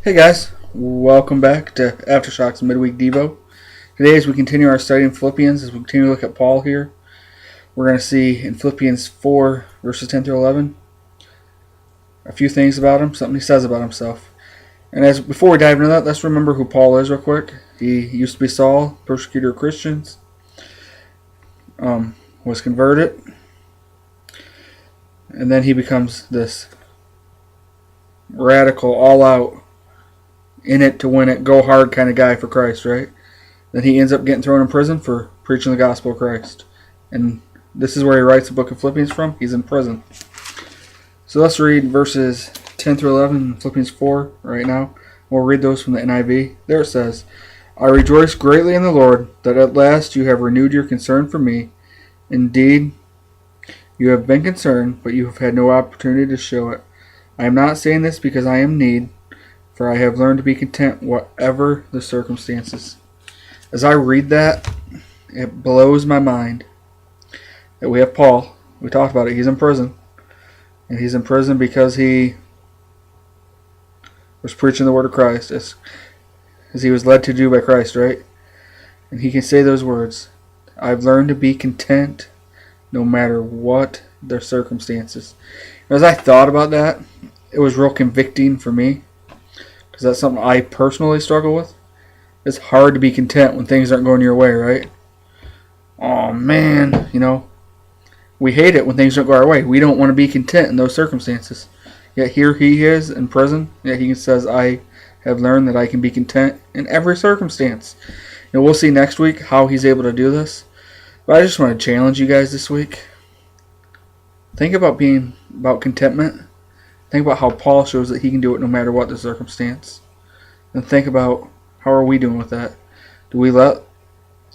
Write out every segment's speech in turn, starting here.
Hey guys, welcome back to Aftershock's Midweek Devo. Today, as we continue our study in Philippians, as we continue to look at Paul here, we're going to see in Philippians 4, verses 10 through 11, a few things about him, something he says about himself. And before we dive into that, let's remember who Paul is real quick. He used to be Saul, persecutor of Christians, was converted, and then he becomes this radical, all-out, in it to win it, go hard kind of guy for Christ, right? Then he ends up getting thrown in prison for preaching the gospel of Christ. And this is where he writes the book of Philippians from. He's in prison. So let's read verses 10 through 11 in Philippians 4 right now. We'll read those from the NIV. There it says, I rejoice greatly in the Lord that at last you have renewed your concern for me. Indeed, you have been concerned, but you have had no opportunity to show it. I am not saying this because I am in need, for I have learned to be content whatever the circumstances. As I read that, it blows my mind that we have Paul. We talked about it. He's in prison. And he's in prison because he was preaching the word of Christ as he was led to do by Christ, right? And he can say those words. I've learned to be content no matter what their circumstances. As I thought about that, it was real convicting for me. Because that's something I personally struggle with. It's hard to be content when things aren't going your way, right? Oh man, we hate it when things don't go our way. We don't want to be content in those circumstances. Yet here he is in prison. Yet he says, I have learned that I can be content in every circumstance. We'll see next week how he's able to do this. But I just want to challenge you guys this week. Think about contentment. Think about how Paul shows that he can do it no matter what the circumstance. And think about how are we doing with that? Do we let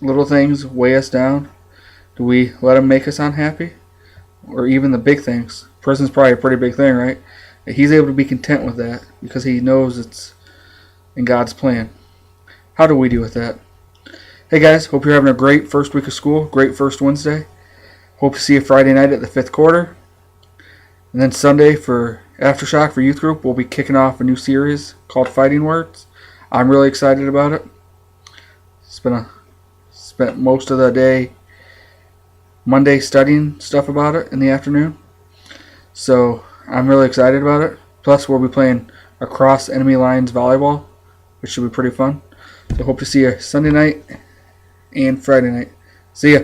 little things weigh us down? Do we let them make us unhappy? Or even the big things? Prison's probably a pretty big thing, right? He's able to be content with that because he knows it's in God's plan. How do we do with that? Hey guys, hope you're having a great first week of school. Great first Wednesday. Hope to see you Friday night at the 5th quarter. And then Sunday for Aftershock for Youth Group, we'll be kicking off a new series called Fighting Words. I'm really excited about it. Spent most of the day Monday studying stuff about it in the afternoon. So I'm really excited about it. Plus we'll be playing across enemy lines volleyball, which should be pretty fun. So hope to see you Sunday night and Friday night. See ya.